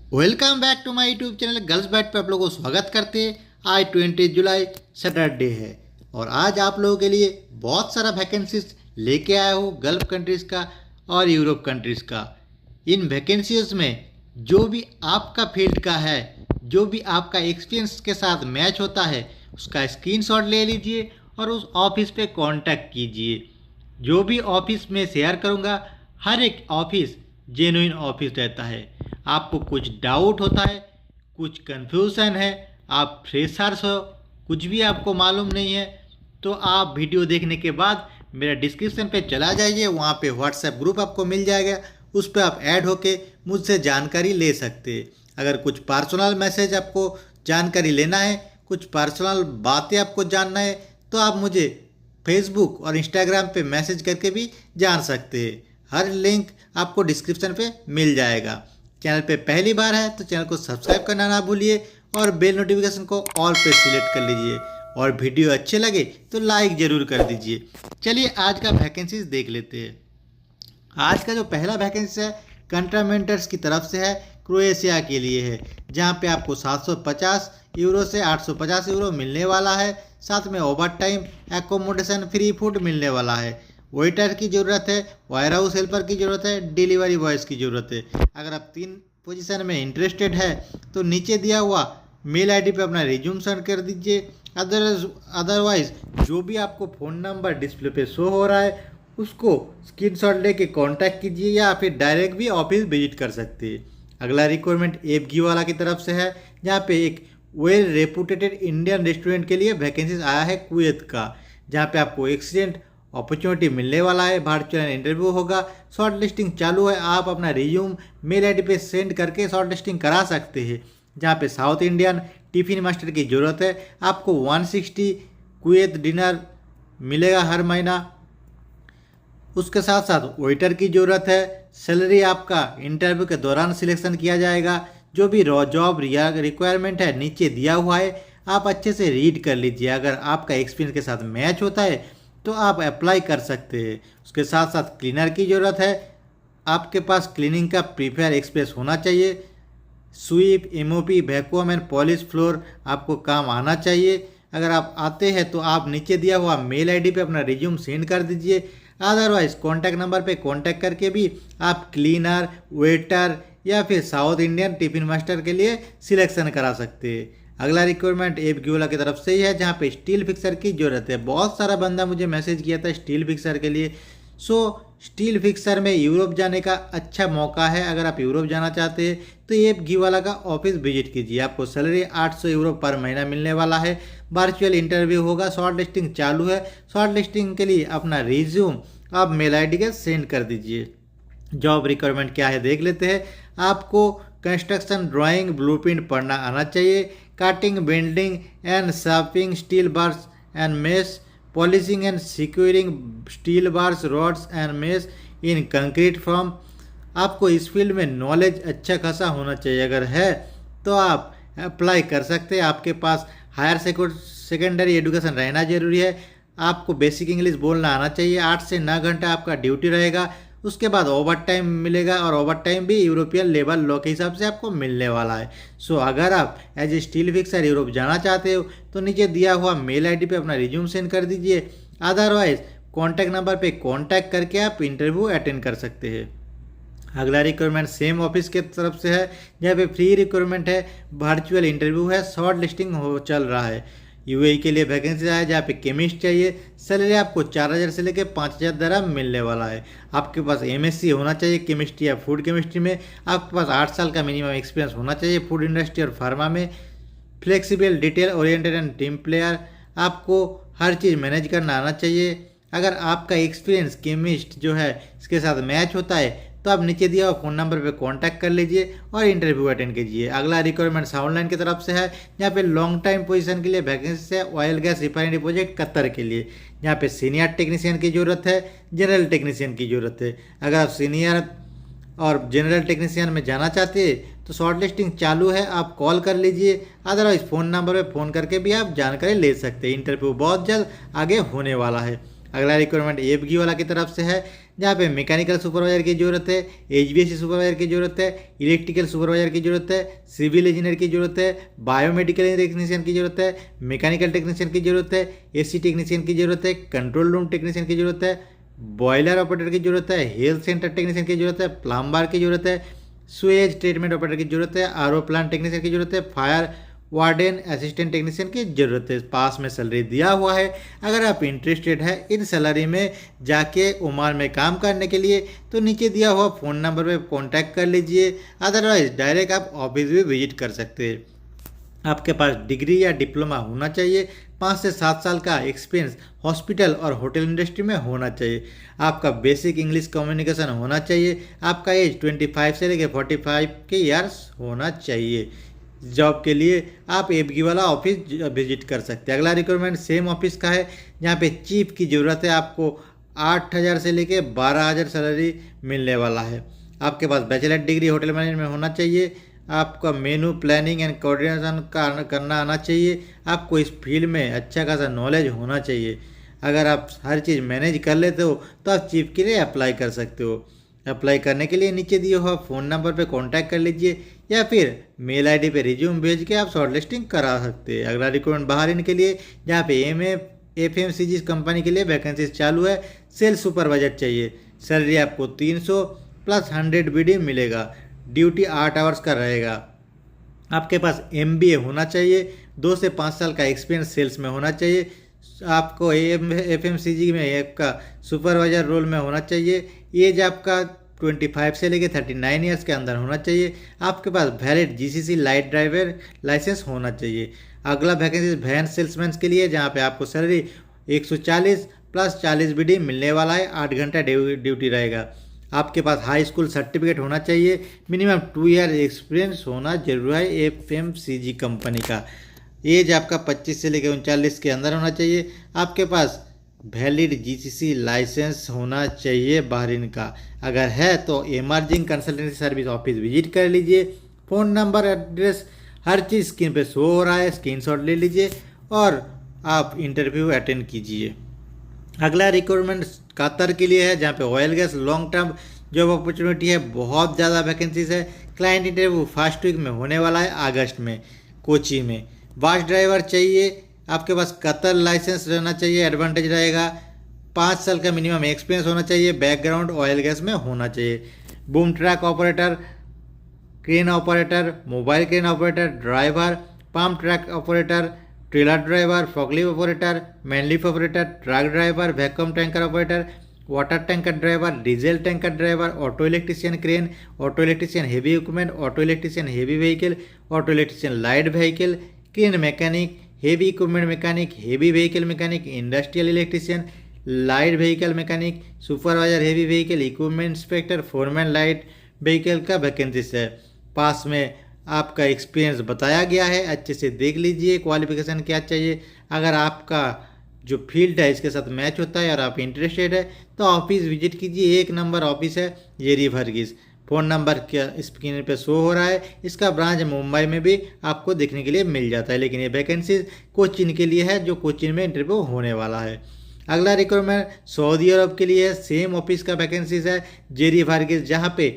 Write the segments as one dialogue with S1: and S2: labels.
S1: Welcome back to my YouTube channel girls बैट पे आप लोगों को स्वागत करते हैं। आज 20 जुलाई सैटरडे है और आज आप लोगों के लिए बहुत सारा वैकेंसीज लेके आया हूँ गल्फ कंट्रीज़ का और यूरोप कंट्रीज़ का। इन वैकेंसीज में जो भी आपका फील्ड का है, जो भी आपका एक्सपीरियंस के साथ मैच होता है, उसका स्क्रीनशॉट ले लीजिए और उस ऑफिस पे कांटेक्ट कीजिए। जो भी ऑफिस में शेयर करूँगा, हर एक ऑफिस जेन्युइन ऑफिस रहता है। आपको कुछ डाउट होता है, कुछ कन्फ्यूज़न है, आप फ्रेशर्स हो, कुछ भी आपको मालूम नहीं है, तो आप वीडियो देखने के बाद मेरा डिस्क्रिप्शन पे चला जाइए। वहाँ पे व्हाट्सएप ग्रुप आपको मिल जाएगा, उस पर आप ऐड होके मुझसे जानकारी ले सकते हैं। अगर कुछ पर्सनल मैसेज आपको जानकारी लेना है, कुछ पर्सनल बातें आपको जानना है, तो आप मुझे फेसबुक और इंस्टाग्राम पे मैसेज करके भी जान सकते हैं। हर लिंक आपको डिस्क्रिप्शन पे मिल जाएगा। चैनल पे पहली बार है तो चैनल को सब्सक्राइब करना ना भूलिए और बेल नोटिफिकेशन को ऑल पे सिलेक्ट कर लीजिए और वीडियो अच्छे लगे तो लाइक ज़रूर कर दीजिए। चलिए आज का वैकेंसीज देख लेते हैं। आज का जो पहला वैकेंसी है कंट्रामेंटर्स की तरफ से है, क्रोएशिया के लिए है, जहां पे आपको 750 यूरो से 850 यूरो मिलने वाला है। साथ में over time, accommodation, free food मिलने वाला है। वेटर की ज़रूरत है, वायर हाउस हेल्पर की ज़रूरत है, डिलीवरी बॉयज़ की ज़रूरत है। अगर आप 3 पोजीशन में इंटरेस्टेड है तो नीचे दिया हुआ मेल आईडी पे अपना रिज्यूम सेंड कर दीजिए। अदरवाइज जो भी आपको फ़ोन नंबर डिस्प्ले पे शो हो रहा है उसको स्क्रीनशॉट लेके कांटेक्ट कीजिए या फिर डायरेक्ट भी ऑफिस विजिट कर सकते हैं। अगला रिक्वायरमेंट एपगी वाला की तरफ से है, जहाँ पे एक वेल रेपुटेटेड इंडियन रेस्टोरेंट के लिए वैकेंसीज आया है कुवैत का, जहाँ पे आपको एक्सीडेंट अपॉर्चुनिटी मिलने वाला है। वर्चुअल इंटरव्यू होगा, शॉर्ट लिस्टिंग चालू है। आप अपना रिज्यूम मेल आईडी पे सेंड करके शॉर्ट लिस्टिंग करा सकते हैं। जहाँ पे साउथ इंडियन टिफिन मास्टर की ज़रूरत है, आपको 160 कुवैत डिनर मिलेगा हर महीना। उसके साथ साथ वेटर की ज़रूरत है। सैलरी आपका इंटरव्यू के दौरान सिलेक्शन किया जाएगा। जो भी जॉब रिक्वायरमेंट है नीचे दिया हुआ है, आप अच्छे से रीड कर लीजिए। अगर आपका एक्सपीरियंस के साथ मैच होता है तो आप अप्लाई कर सकते हैं। उसके साथ साथ क्लीनर की ज़रूरत है, आपके पास क्लीनिंग का प्रीफेयर एक्सपीरियंस होना चाहिए। Sweep, MOP, vacuum and polish floor आपको काम आना चाहिए। अगर आप आते हैं तो आप नीचे दिया हुआ मेल आईडी पे अपना रिज्यूम सेंड कर दीजिए। अदरवाइज कॉन्टैक्ट नंबर पे कांटेक्ट करके भी आप क्लीनर, वेटर या फिर साउथ इंडियन टिफिन मास्टर के लिए सिलेक्शन करा सकते हैं। अगला रिक्वायरमेंट एप ग्यूला की तरफ से ही है, जहाँ पे स्टील फिक्सर की ज़रूरत है। बहुत सारा बंदा मुझे मैसेज किया था स्टील फिक्सर के लिए। स्टील फिक्सर में यूरोप जाने का अच्छा मौका है। अगर आप यूरोप जाना चाहते हैं तो एप वाला का ऑफिस विजिट कीजिए। आपको सैलरी 800 यूरो पर महीना मिलने वाला है। वर्चुअल इंटरव्यू होगा, शॉर्ट लिस्टिंग चालू है। शॉर्ट लिस्टिंग के लिए अपना रिज्यूम आप मेल आई डी के सेंड कर दीजिए। जॉब रिक्वायरमेंट क्या है देख लेते हैं। आपको कंस्ट्रक्शन ड्राइंग ब्लूप्रिंट पढ़ना आना चाहिए। Cutting, bending and sharping steel bars and mess, polishing and securing steel bars, rods and mess in concrete form. आपको इस फील्ड में नॉलेज अच्छा खासा होना चाहिए। अगर है तो आप अप्लाई कर सकते हैं। आपके पास हायर सेकेंडरी एजुकेशन रहना जरूरी है। आपको बेसिक इंग्लिश बोलना आना चाहिए। 8 से 9 घंटा आपका ड्यूटी रहेगा। उसके बाद ओवर टाइम मिलेगा और ओवर टाइम भी यूरोपियन लेबर लॉ के हिसाब से आपको मिलने वाला है। अगर आप as a steel fixer Europe जाना चाहते हो तो नीचे दिया हुआ मेल आईडी पे अपना रिज्यूम सेंड कर दीजिए। अदरवाइज कॉन्टैक्ट नंबर पे कॉन्टैक्ट करके आप इंटरव्यू अटेंड कर सकते हैं। अगला रिक्वायरमेंट सेम ऑफिस के तरफ से है, जहाँ पे फ्री रिक्वायरमेंट है, वर्चुअल इंटरव्यू है, शॉर्ट लिस्टिंग हो चल रहा है। यूएई के लिए वैकेंसी आया, जहाँ पे केमिस्ट चाहिए। सैलरी आपको 4000 से लेकर 5000 दरम मिलने वाला है। आपके पास एमएससी होना चाहिए केमिस्ट्री या फूड केमिस्ट्री में। आपके पास 8 साल का मिनिमम एक्सपीरियंस होना चाहिए फूड इंडस्ट्री और फार्मा में। Flexible, detail oriented and team player, आपको हर चीज़ मैनेज करना आना चाहिए। अगर आपका एक्सपीरियंस केमिस्ट जो है इसके साथ मैच होता है तो आप नीचे दिया हुआ फ़ोन नंबर पे कांटेक्ट कर लीजिए और इंटरव्यू अटेंड कीजिए। अगला रिक्वायरमेंट साउंड लाइन की तरफ से है, जहाँ पे लॉन्ग टाइम पोजीशन के लिए वैकेंसी है। Oil gas refinery project Qatar के लिए, जहाँ पे सीनियर टेक्नीशियन की ज़रूरत है, जनरल टेक्नीशियन की ज़रूरत है। अगर आप सीनियर और जनरल टेक्नीशियन में जाना चाहते हैं तो शॉर्ट लिस्टिंग चालू है, आप कॉल कर लीजिए। अदरवाइज फ़ोन नंबर पर फ़ोन करके भी आप जानकारी ले सकते हैं। इंटरव्यू बहुत जल्द आगे होने वाला है। अगला रिक्वायरमेंट एपगी वाला की तरफ से है, जहाँ पे मैकेनिकल सुपरवाइजर की ज़रूरत है, HVAC सुपरवाइजर की ज़रूरत है, इलेक्ट्रिकल सुपरवाइजर की ज़रूरत है, सिविल इंजीनियर की ज़रूरत है, बायोमेडिकल टेक्नीशियन की ज़रूरत है, मैकेनिकल टेक्नीशियन की ज़रूरत है, AC टेक्नीशियन की ज़रूरत है, कंट्रोल रूम टेक्नीशियन की ज़रूरत है, बॉयलर ऑपरेटर की ज़रूरत है, हेल्थ सेंटर टेक्नीशियन की ज़रूरत है, प्लम्बर की ज़रूरत है, स्वेज ट्रीटमेंट ऑपरेटर की ज़रूरत है, RO प्लांट टेक्नीशियन की ज़रूरत है, फायर वार्डन असिस्टेंट टेक्नीशियन की ज़रूरत है। पास में सैलरी दिया हुआ है। अगर आप इंटरेस्टेड है इन सैलरी में जाके ओमान में काम करने के लिए तो नीचे दिया हुआ फ़ोन नंबर पे कांटेक्ट कर लीजिए, अदरवाइज डायरेक्ट आप ऑफिस भी विजिट कर सकते हैं। आपके पास डिग्री या डिप्लोमा होना चाहिए, 5 से 7 साल का एक्सपीरियंस हॉस्पिटल और होटल इंडस्ट्री में होना चाहिए, आपका बेसिक इंग्लिश कम्युनिकेशन होना चाहिए, आपका एज 25 से लेकर 45 के ईयर्स होना चाहिए। जॉब के लिए आप एबगी वाला ऑफिस विजिट कर सकते हैं। अगला रिक्वायरमेंट सेम ऑफिस का है, जहाँ पे चीफ की ज़रूरत है। आपको 8,000 से लेके 12,000 सैलरी मिलने वाला है। आपके पास बैचलर डिग्री होटल मैनेजमेंट में होना चाहिए, आपका मेनू प्लानिंग एंड कोऑर्डिनेशन करना आना चाहिए, आपको इस फील्ड में अच्छा खासा नॉलेज होना चाहिए। अगर आप हर चीज़ मैनेज कर लेते हो तो आप चीफ के लिए अप्लाई कर सकते हो। अप्लाई करने के लिए नीचे दिए हुआ फ़ोन नंबर पे कांटेक्ट कर लीजिए या फिर मेल आईडी पे रिज्यूम भेज के आप शॉर्ट लिस्टिंग करा सकते हैं। अगला रिक्रूटमेंट बाहर इनके लिए, जहाँ पे FMCG कंपनी के लिए वैकेंसीज चालू है। सेल्स सुपरवाइजर चाहिए, सैलरी आपको 300 प्लस 100 BD मिलेगा, ड्यूटी 8 आवर्स का रहेगा। आपके पास MBA होना चाहिए, 2 से 5 साल का एक्सपीरियंस सेल्स में होना चाहिए, आपको FMCG में आपका सुपरवाइजर रोल में होना चाहिए, एज आपका 25 से लेकर 39 ईयर्स के अंदर होना चाहिए, आपके पास valid GCC light driver licence होना चाहिए। अगला वैकेंसी वैन सेल्समैन के लिए, जहाँ पे आपको सैलरी 140 प्लस 40 BD मिलने वाला है, 8 घंटा ड्यूटी रहेगा। आपके पास हाई स्कूल सर्टिफिकेट होना चाहिए, मिनिमम 2 ईयर एक्सपीरियंस होना जरूरी है FMCG कंपनी का। एज आपका 25 से लेकर 39 के अंदर होना चाहिए, आपके पास वैलिड GCC लाइसेंस होना चाहिए बहरीन का। अगर है तो emerging consultancy service office visit कर लीजिए। फ़ोन नंबर एड्रेस हर चीज़ स्क्रीन पे शो हो रहा है, स्क्रीनशॉट ले लीजिए और आप इंटरव्यू अटेंड कीजिए। अगला रिक्वायरमेंट कतर के लिए है, जहाँ पे oil gas long term job opportunity है, बहुत ज़्यादा वैकेंसीज है। क्लाइंट इंटरव्यू फर्स्ट वीक में होने वाला है, अगस्त में कोची में। बस ड्राइवर चाहिए, आपके पास कतर लाइसेंस रहना चाहिए, एडवांटेज रहेगा। 5 साल का मिनिमम एक्सपीरियंस होना चाहिए, बैकग्राउंड ऑयल गैस में होना चाहिए। Boom truck operator, crane operator, mobile crane operator, driver, pump truck operator, trailer driver, forklift operator, manlift operator, truck driver, vacuum tanker operator, water tanker driver, diesel tanker driver, auto electrician crane, auto electrician heavy equipment, auto electrician heavy vehicle, auto electrician light vehicle, crane mechanic, heavy equipment mechanic, heavy vehicle mechanic, industrial electrician, light vehicle mechanic, supervisor heavy vehicle, equipment inspector, foreman light vehicle का vacancies है। पास में आपका experience बताया गया है, अच्छे से देख लीजिए क्वालिफिकेशन क्या चाहिए। अगर आपका जो फील्ड है इसके साथ मैच होता है और आप इंटरेस्टेड है तो ऑफिस विजिट कीजिए। 1 नंबर ऑफिस है जेरी वर्गीस। फ़ोन नंबर क्या स्क्रीन पे शो हो रहा है, इसका ब्रांच मुंबई में भी आपको देखने के लिए मिल जाता है, लेकिन ये वैकेंसीज कोचिन के लिए है, जो कोचिन में इंटरव्यू होने वाला है। अगला रिक्वायरमेंट सऊदी अरब के लिए है, सेम ऑफिस का वैकेंसीज है जेरी वर्गीस, जहाँ पे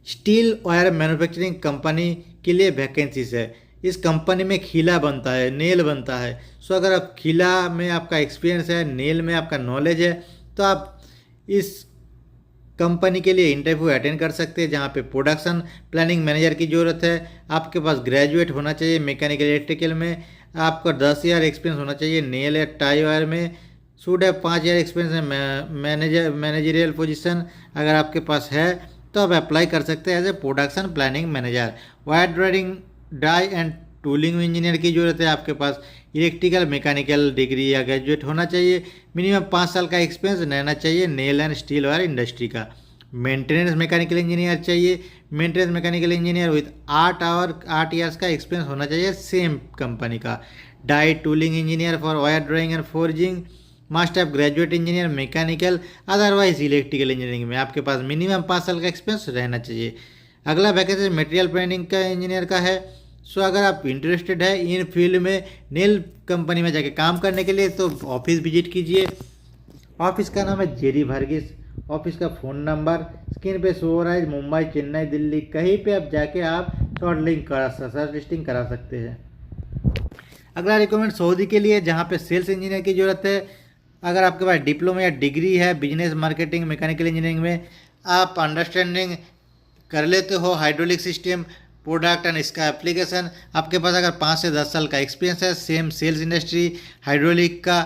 S1: स्टील वायर मैन्युफैक्चरिंग कंपनी के लिए वैकेंसीज है। इस कंपनी में खिला बनता है, नेल बनता है। सो अगर आप खिला में आपका एक्सपीरियंस है, नेल में आपका नॉलेज है, तो आप इस कंपनी के लिए इंटरव्यू अटेंड कर सकते हैं, जहाँ पे प्रोडक्शन प्लानिंग मैनेजर की ज़रूरत है। आपके पास ग्रेजुएट होना चाहिए मैकेनिकल इलेक्ट्रिकल में, आपका 10 ईयर एक्सपीरियंस होना चाहिए नेल या टाई वायर में, शुड है 5 ईयर एक्सपीरियंस है मैनेजरियल पोजीशन अगर आपके पास है तो आप अप्लाई कर सकते हैं as a production planning manager. Wire drawing die and tooling engineer की ज़रूरत है, आपके पास इलेक्ट्रिकल मैकेनिकल डिग्री या ग्रेजुएट होना चाहिए, मिनिमम 5 साल का एक्सपीरियंस रहना चाहिए nail and steel wire industry का। मेंटेनेंस मैकेनिकल इंजीनियर चाहिए, maintenance mechanical engineer with 8 years का एक्सपीरियंस होना चाहिए सेम कंपनी का। Die tooling engineer for wire drawing and forging, must of graduate engineer mechanical otherwise electrical engineering में आपके पास minimum 5 साल का एक्सपीरियंस रहना चाहिए। अगला वैकेंसी मटेरियल प्लानिंग का इंजीनियर का है। सो अगर आप इंटरेस्टेड है इन फील्ड में नेल कंपनी में जाके काम करने के लिए तो ऑफिस विजिट कीजिए। ऑफिस का नाम है जेरी वर्गीस, ऑफिस का फ़ोन नंबर स्क्रीन पे शो हो रहा है। मुंबई, चेन्नई, दिल्ली, कहीं पे आप जाके आप शॉर्ट लिस्टिंग करा सकते हैं। अगला रिक्वायरमेंट सऊदी के लिए, जहाँ पे सेल्स इंजीनियर की ज़रूरत है। अगर आपके पास डिप्लोमा या डिग्री है बिजनेस मार्केटिंग मैकेनिकल इंजीनियरिंग में, आप अंडरस्टैंडिंग कर लेते हो हाइड्रोलिक सिस्टम प्रोडक्ट एंड इसका एप्लीकेशन, आपके पास अगर 5 से 10 साल का एक्सपीरियंस है सेम सेल्स इंडस्ट्री हाइड्रोलिक का,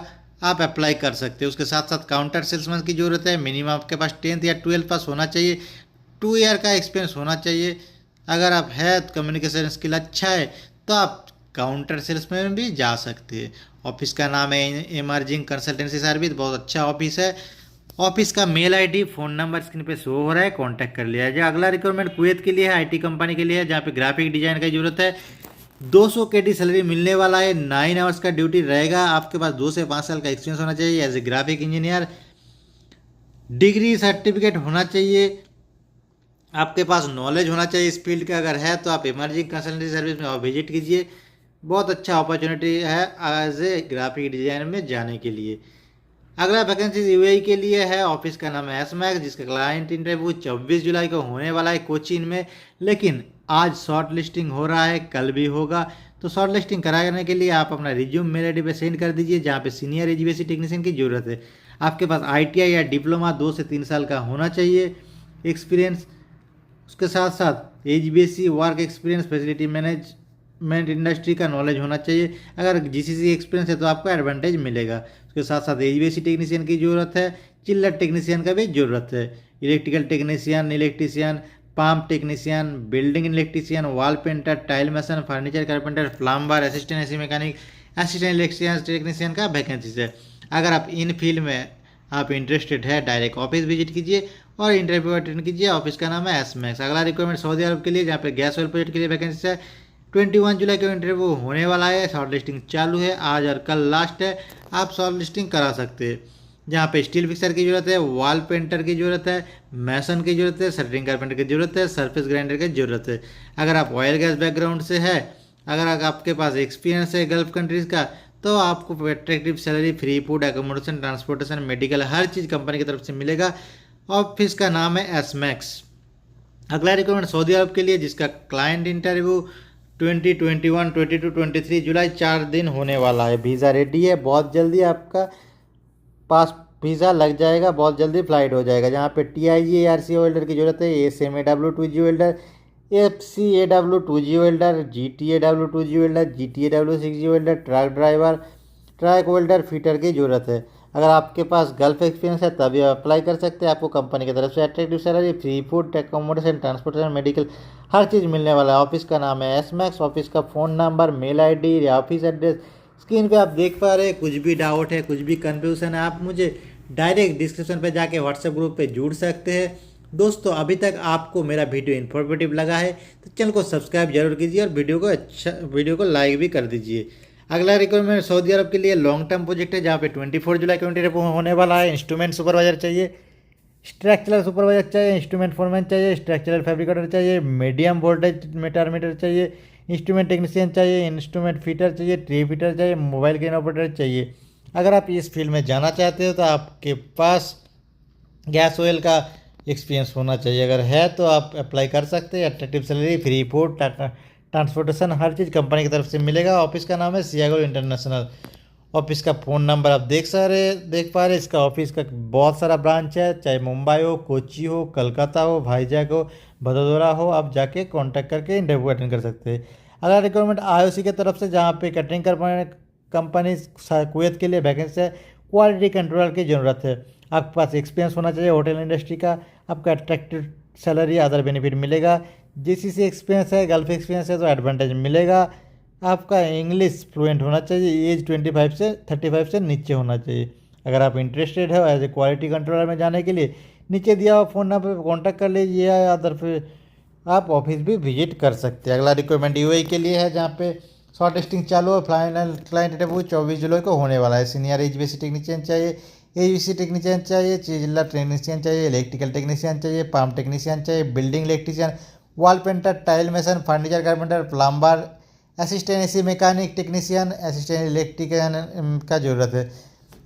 S1: आप अप्लाई कर सकते हो। उसके साथ साथ काउंटर सेल्समैन की ज़रूरत है। मिनिमम आपके पास 10th या 12th पास होना चाहिए, 2 ईयर का एक्सपीरियंस होना चाहिए। अगर आप है तो कम्युनिकेशन स्किल अच्छा है तो आप काउंटर सेल्स में भी जा सकते हैं। ऑफिस का नाम है इमर्जिंग कंसल्टेंसी सर्विस, बहुत अच्छा ऑफिस है। ऑफिस का mail ID phone number screen पे शो हो रहा है, कांटेक्ट कर लिया जाए। अगला रिक्वायरमेंट कुवैत के लिए है, आईटी कंपनी के लिए है, जहाँ पे ग्राफिक डिजाइन की जरूरत है। 200 KD सैलरी मिलने वाला है, 9 आवर्स का ड्यूटी रहेगा। आपके पास 2 से 5 साल का एक्सपीरियंस होना चाहिए as a graphic engineer. Degree certificate होना चाहिए, आपके पास नॉलेज होना चाहिए इस फील्ड का। अगर है तो आप इमर्जिंग कंसल्टेंसी सर्विस में विजिट कीजिए, बहुत अच्छा अपॉर्चुनिटी है एज ए ग्राफिक डिजाइन में जाने के लिए। अगला वैकेंसी यूएई के लिए है, ऑफिस का नाम है एसमैक्स, जिसका क्लाइंट इंटरव्यू 24 जुलाई को होने वाला है कोचीन में। लेकिन आज शॉर्ट लिस्टिंग हो रहा है, कल भी होगा। तो शॉर्ट लिस्टिंग कराने के लिए आप अपना रिज्यूम मेल आईडी पे सेंड कर दीजिए, जहाँ पे सीनियर एचवीएसी टेक्नीशियन की ज़रूरत है। आपके पास आईटीआई या डिप्लोमा 2 से 3 साल का होना चाहिए एक्सपीरियंस। उसके साथ साथ HVAC work experience, facility management industry का नॉलेज होना चाहिए। अगर जीसीसी एक्सपीरियंस है तो आपको एडवांटेज मिलेगा। उसके साथ साथ एचवीएसी टेक्नीशियन की ज़रूरत है, चिल्लर टेक्नीशियन का भी ज़रूरत है। Electrical technician, electrician, pump technician, building electrician, wall painter, tile mason, furniture carpenter, plumber, assistant AC mechanic, assistant electrician technician का वैकेंसीज है। अगर आप इन फील्ड में आप इंटरेस्टेड है, डायरेक्ट ऑफिस विजिट कीजिए और इंटरव्यू अटेंड कीजिए। ऑफिस का नाम है एसमैक्स। अगला रिक्वायरमेंट सऊदी अरब के लिए, जहाँ पे गैस ऑयल प्रोजेक्ट के लिए वैकेंसी है। 21 जुलाई को इंटरव्यू होने वाला है, शॉर्ट लिस्टिंग चालू है, आज और कल लास्ट है, आप शॉर्ट लिस्टिंग करा सकते हैं। जहाँ पे स्टील फिक्सर की जरूरत है, वॉल पेंटर की जरूरत है, मैसन की जरूरत है, शटरिंग कारपेंटर की जरूरत है, सरफेस ग्राइंडर की जरूरत है। अगर आप ऑयल गैस बैकग्राउंड से है, अगर आपके पास एक्सपीरियंस है गल्फ कंट्रीज़ का, तो आपको attractive salary, free food, accommodation, transportation, medical, हर चीज़ कंपनी की तरफ से मिलेगा। ऑफिस का नाम है एसमैक्स। अगला रिक्वायरमेंट सऊदी अरब के लिए, जिसका क्लाइंट इंटरव्यू 2021, 22, 23 जुलाई 4 दिन होने वाला है। वीज़ा रेडी है, बहुत जल्दी आपका पास वीज़ा लग जाएगा, बहुत जल्दी फ्लाइट हो जाएगा। जहाँ पे TIG ARC वेल्डर की जरूरत है, SMAW2G welder, FCAW2G welder, GTAW2G welder, GTAW6G welder, truck driver, truck welder, fitter की जरूरत है। अगर आपके पास गल्फ एक्सपीरियंस है तभी आप अप्लाई कर सकते हैं। आपको कंपनी की तरफ से attractive salary, free food, accommodation, transportation, medical, हर चीज़ मिलने वाला है। ऑफिस का नाम है एसमैक्स। ऑफिस का फ़ोन नंबर, मेल आईडी या ऑफिस एड्रेस स्क्रीन पे आप देख पा रहे हैं। कुछ भी डाउट है, कुछ भी कन्फ्यूज़न है, आप मुझे डायरेक्ट डिस्क्रिप्शन पे जाके व्हाट्सएप ग्रुप पे जुड़ सकते हैं। दोस्तों, अभी तक आपको मेरा वीडियो इन्फॉर्मेटिव लगा है तो चैनल को सब्सक्राइब जरूर कीजिए और वीडियो को लाइक भी कर दीजिए। अगला रिक्वायरमेंट सऊदी अरब के लिए लॉन्ग टर्म प्रोजेक्ट है, जहाँ पे 24 जुलाई को इंटरव्यू होने वाला है। इंस्ट्रूमेंट सुपरवाइजर चाहिए, स्ट्रक्चरल सुपरवाइजर चाहिए, इंस्ट्रूमेंट फोरमैन चाहिए, स्ट्रक्चरल फैब्रिकेटर चाहिए, मीडियम वोल्टेज मीटर चाहिए, इंस्ट्रूमेंट टेक्नीशियन चाहिए, इंस्ट्रूमेंट फिटर चाहिए, ट्री फिटर चाहिए, मोबाइल क्रेन ऑपरेटर चाहिए। अगर आप इस फील्ड में जाना चाहते हो तो आपके पास गैस ऑयल का एक्सपीरियंस होना चाहिए। अगर है तो आप अप्लाई कर सकते हैं। Attractive salary, free food, transportation, हर चीज़ कंपनी की तरफ से मिलेगा। ऑफिस का नाम है सियागो इंटरनेशनल। ऑफिस का फ़ोन नंबर आप देख पा रहे। इसका ऑफिस का बहुत सारा ब्रांच है, चाहे मुंबई हो, कोची हो, कलकत्ता हो, भाईजैक हो, बड़ोदरा हो, आप जाके कांटेक्ट करके इंटरव्यू अटेंड कर सकते हैं। अगला रिक्वायरमेंट IOC की तरफ से, जहाँ पे कैटरिंग कंपनी कुवैत के लिए वैकेंसी है, क्वालिटी कंट्रोलर की ज़रूरत है। आपके पास एक्सपीरियंस होना चाहिए होटल इंडस्ट्री का। आपका अट्रैक्टिव सैलरी, अदर बेनिफिट मिलेगा। GCC एक्सपीरियंस है, गल्फ एक्सपीरियंस है तो एडवांटेज मिलेगा। आपका इंग्लिश फ्लुएंट होना चाहिए, एज 25 से 35 से नीचे होना चाहिए। अगर आप इंटरेस्टेड हो एज ए क्वालिटी कंट्रोलर में जाने के लिए, नीचे दिया हुआ फ़ोन नंबर पर कॉन्टैक्ट कर लीजिए या अदर फिर आप ऑफिस भी विजिट कर सकते हैं। अगला रिक्वायरमेंट UAE के लिए है, जहाँ पे शॉर्ट लिस्टिंग चालू है। फाइनल क्लाइंट इंटरव्यू 24 जुलाई को होने वाला है। सीनियर HVAC टेक्नीशियन चाहिए, AUC टेक्नीशियन चाहिए, चिल्लर टेक्नीशियन चाहिए, इलेक्ट्रिकल टेक्नीशियन चाहिए, पंप टेक्नीशियन चाहिए, building electrician, wall painter, tile mason, furniture carpenter, plumber, assistant AC mechanic technician, assistant electrician का ज़रूरत है।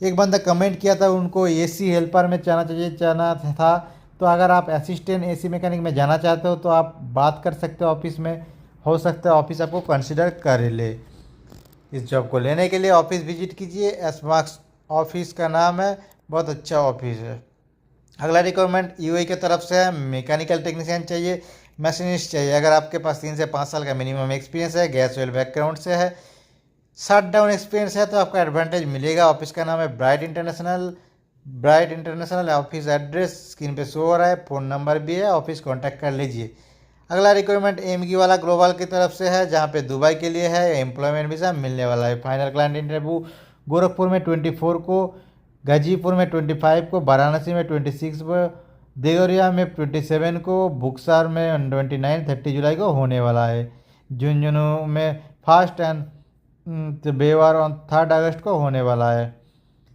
S1: एक बंदा कमेंट किया था उनको एसी हेल्पर में जाना था। तो अगर आप असिस्टेंट एसी मैकेनिक में जाना चाहते हो तो आप बात कर सकते हो ऑफिस में, हो सकता है ऑफिस आपको कंसिडर कर ले। इस जॉब को लेने के लिए ऑफिस विजिट कीजिए। एसमार्क्स ऑफिस का नाम है, बहुत अच्छा ऑफिस है। अगला रिक्वायरमेंट यूएई की तरफ से है, मैकेनिकल टेक्नीशियन चाहिए, मशीनिस्ट चाहिए। अगर आपके पास 3 से 5 साल का मिनिमम एक्सपीरियंस है, गैस ऑयल बैकग्राउंड से है, शट डाउन एक्सपीरियंस है तो आपका एडवांटेज मिलेगा। ऑफिस का नाम है bright international. Office address screen पे शो हो रहा है, फ़ोन नंबर भी है, ऑफिस कांटेक्ट कर लीजिए। अगला रिक्वायरमेंट एमगी वाला ग्लोबल की तरफ से है, जहाँ पे दुबई के लिए है, एम्प्लॉयमेंट वीज़ा मिलने वाला है। फाइनल क्लाइंट इंटरव्यू गोरखपुर में 24 को, गाजीपुर में 25 को, वाराणसी में 26 को, देवरिया में 27 को, बुक्सर में 29-30 जुलाई को होने वाला है। झुंझुनू में फर्स्ट एंड बेवर ऑन 3 अगस्त को होने वाला है।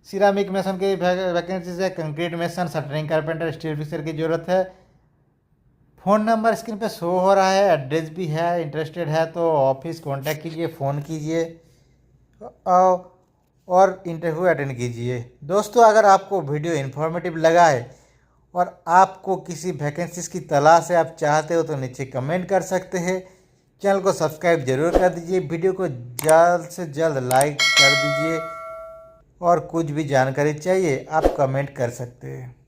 S1: सिरामिक मेसन की वैकेंसीज है, concrete mason, shuttering carpenter, steel fixer की ज़रूरत है। फ़ोन नंबर स्क्रीन पे शो हो रहा है, एड्रेस भी है। इंटरेस्टेड है तो ऑफिस कांटेक्ट कीजिए, फ़ोन कीजिए और इंटरव्यू अटेंड कीजिए। दोस्तों, अगर आपको वीडियो इन्फॉर्मेटिव लगा है और आपको किसी वैकेंसीज की तलाश है, आप चाहते हो तो नीचे कमेंट कर सकते हैं। चैनल को सब्सक्राइब जरूर कर दीजिए, वीडियो को जल्द से जल्द लाइक कर दीजिए और कुछ भी जानकारी चाहिए आप कमेंट कर सकते हैं।